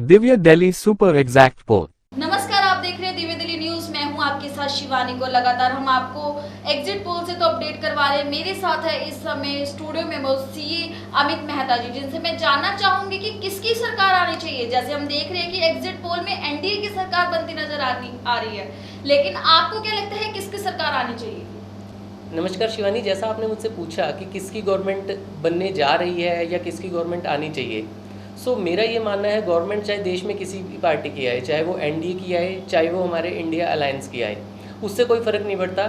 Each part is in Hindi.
दिव्य दिल्ली सुपर एग्जैक्ट पोल। नमस्कार, आप देख रहे हैं दिव्य दिल्ली न्यूज। मैं हूं आपके साथ शिवानी को। लगातार हम आपको एग्जिट पोल से तो अपडेट करवा रहे हैं। मेरे साथ है इस समय स्टूडियो में सीए अमित मेहता जी, जिनसे मैं जानना चाहूंगी कि किसकी सरकार आनी चाहिए। जैसे हम देख रहे हैं कि एग्जिट पोल में एनडीए की सरकार बनती नजर आ रही है, लेकिन आपको क्या लगता है किसकी सरकार आनी चाहिए? नमस्कार शिवानी, जैसा आपने मुझसे पूछा कि किसकी गवर्नमेंट बनने जा रही है या किसकी गवर्नमेंट आनी चाहिए, मेरा ये मानना है गवर्नमेंट चाहे देश में किसी भी पार्टी की आए, चाहे वो एनडीए की आए, चाहे वो हमारे इंडिया अलायंस की आए, उससे कोई फ़र्क नहीं पड़ता।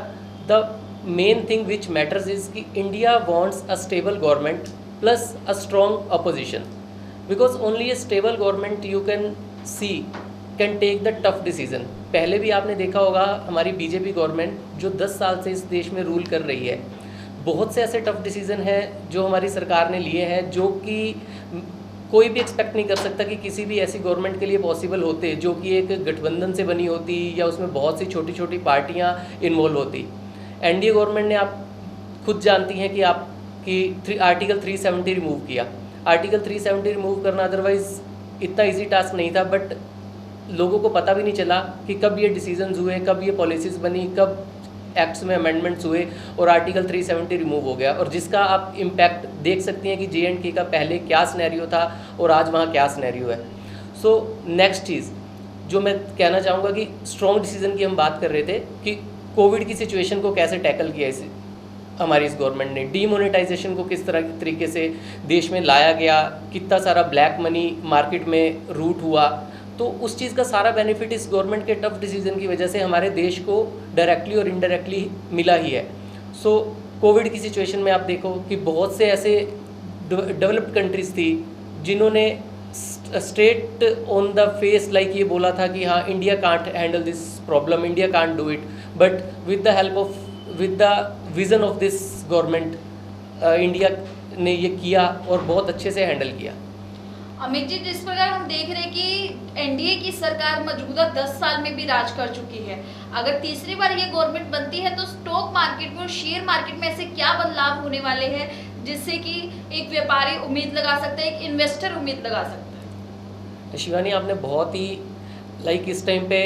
The main thing which matters is कि India wants a stable government plus a strong opposition, because only a stable government you can see can take the tough decision. पहले भी आपने देखा होगा हमारी बीजेपी गवर्नमेंट जो 10 साल से इस देश में रूल कर रही है, बहुत से ऐसे टफ डिसीजन हैं जो हमारी सरकार ने लिए हैं जो कि कोई भी एक्सपेक्ट नहीं कर सकता कि किसी भी ऐसी गवर्नमेंट के लिए पॉसिबल होते जो कि एक गठबंधन से बनी होती या उसमें बहुत सी छोटी छोटी पार्टियां इन्वॉल्व होती। एनडीए गवर्नमेंट ने, आप खुद जानती हैं कि आपकी आर्टिकल 370 रिमूव किया। आर्टिकल 370 रिमूव करना अदरवाइज़ इतना इजी टास्क नहीं था, बट लोगों को पता भी नहीं चला कि कब ये डिसीजंस हुए, कब ये पॉलिसीज़ बनी, कब एक्ट्स में अमेंडमेंट्स हुए और आर्टिकल 370 रिमूव हो गया। और जिसका आप इम्पैक्ट देख सकती हैं कि JNK का पहले क्या सिनेरियो था और आज वहाँ क्या सिनेरियो है। नेक्स्ट चीज़ जो मैं कहना चाहूँगा कि स्ट्रॉन्ग डिसीजन की हम बात कर रहे थे कि कोविड की सिचुएशन को कैसे टैकल किया हमारी इस गवर्नमेंट ने, डीमोनेटाइजेशन को किस तरीके से देश में लाया गया, कितना सारा ब्लैक मनी मार्केट में रूट हुआ, तो उस चीज़ का सारा बेनिफिट इस गवर्नमेंट के टफ डिसीजन की वजह से हमारे देश को डायरेक्टली और इनडायरेक्टली मिला ही है। कोविड की सिचुएशन में आप देखो कि बहुत से ऐसे डेवलप्ड कंट्रीज़ थी जिन्होंने straight on the face like ये बोला था कि हाँ, India can't handle this problem, India can't do it, but with the vision of this government India ने ये किया और बहुत अच्छे से हैंडल किया। अमित जी, जिस प्रकार हम देख रहे हैं कि एनडीए की सरकार मौजूदा 10 साल में भी राज कर चुकी है, अगर तीसरी बार ये गवर्नमेंट बनती है तो स्टॉक मार्केट में और शेयर मार्केट में ऐसे क्या बदलाव होने वाले हैं जिससे कि एक व्यापारी उम्मीद लगा सकता है, एक इन्वेस्टर उम्मीद लगा सकता है? शिवानी, आपने बहुत ही इस टाइम पे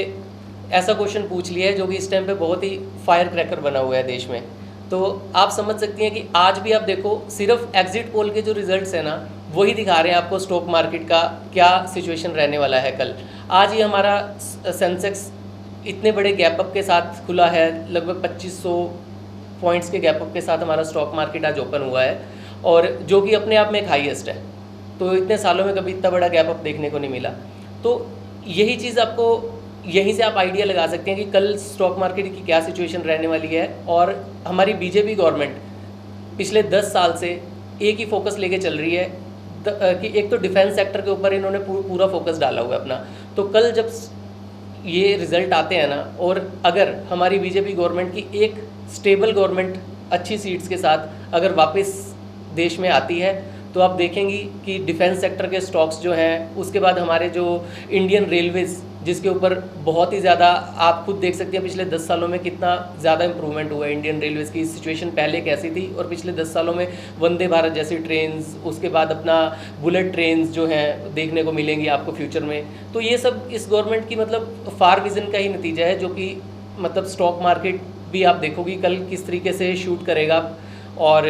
ऐसा क्वेश्चन पूछ लिया है जो कि इस टाइम पे बहुत ही फायर क्रैकर बना हुआ है देश में। तो आप समझ सकती हैं कि आज भी आप देखो, सिर्फ एग्जिट पोल के जो रिजल्ट्स हैं ना, वही दिखा रहे हैं आपको स्टॉक मार्केट का क्या सिचुएशन रहने वाला है कल। आज ही हमारा सेंसेक्स इतने बड़े गैप अप के साथ खुला है, लगभग 2500 पॉइंट्स के गैप अप के साथ हमारा स्टॉक मार्केट आज ओपन हुआ है, और जो कि अपने आप में एक हाईएस्ट है। तो इतने सालों में कभी इतना बड़ा गैप अप देखने को नहीं मिला। तो यही चीज़ आपको, यहीं से आप आइडिया लगा सकते हैं कि कल स्टॉक मार्केट की क्या सिचुएशन रहने वाली है। और हमारी बीजेपी गवर्नमेंट पिछले 10 साल से एक ही फोकस लेके चल रही है कि एक तो डिफेंस सेक्टर के ऊपर इन्होंने पूरा फोकस डाला हुआ है अपना। तो कल जब ये रिज़ल्ट आते हैं ना, और अगर हमारी बीजेपी गवर्नमेंट की एक स्टेबल गवर्नमेंट अच्छी सीट्स के साथ अगर वापस देश में आती है, तो आप देखेंगी कि डिफेंस सेक्टर के स्टॉक्स जो हैं, उसके बाद हमारे जो इंडियन रेलवेज़, जिसके ऊपर बहुत ही ज़्यादा आप खुद देख सकते हैं पिछले 10 सालों में कितना ज़्यादा इंप्रूवमेंट हुआ है। इंडियन रेलवेज़ की सिचुएशन पहले कैसी थी और पिछले 10 सालों में वंदे भारत जैसी ट्रेन्स, उसके बाद अपना बुलेट ट्रेन्स जो हैं देखने को मिलेंगी आपको फ्यूचर में। तो ये सब इस गवर्नमेंट की मतलब फार विज़न का ही नतीजा है, जो कि मतलब स्टॉक मार्केट भी आप देखोगी कल किस तरीके से शूट करेगा। और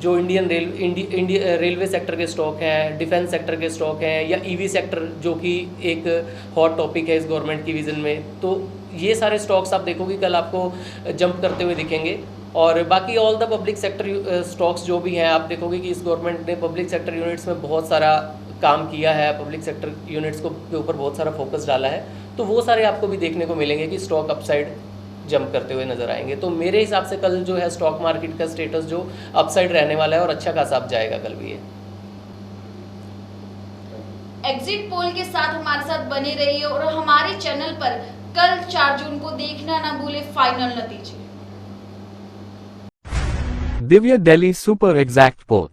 जो इंडियन रेलवे सेक्टर के स्टॉक हैं, डिफेंस सेक्टर के स्टॉक हैं, या ईवी सेक्टर जो कि एक हॉट टॉपिक है इस गवर्नमेंट की विज़न में, तो ये सारे स्टॉक्स आप देखोगे कल आपको जंप करते हुए दिखेंगे। और बाकी all the public sector stocks जो भी हैं, आप देखोगे कि इस गवर्नमेंट ने पब्लिक सेक्टर यूनिट्स में बहुत सारा काम किया है, पब्लिक सेक्टर यूनिट्स के ऊपर बहुत सारा फोकस डाला है। तो वो सारे आपको भी देखने को मिलेंगे कि स्टॉक अपसाइड जंप करते हुए नजर आएंगे। तो मेरे हिसाब से कल जो है स्टॉक मार्केट का स्टेटस जो अपसाइड रहने वाला है और अच्छा खासा अप जाएगा कल भी। एग्जिट पोल के साथ हमारे साथ बने रहिए और हमारे चैनल पर कल 4 जून को देखना ना भूले फाइनल नतीजे। दिव्य दिल्ली सुपर एग्जैक्ट पोल।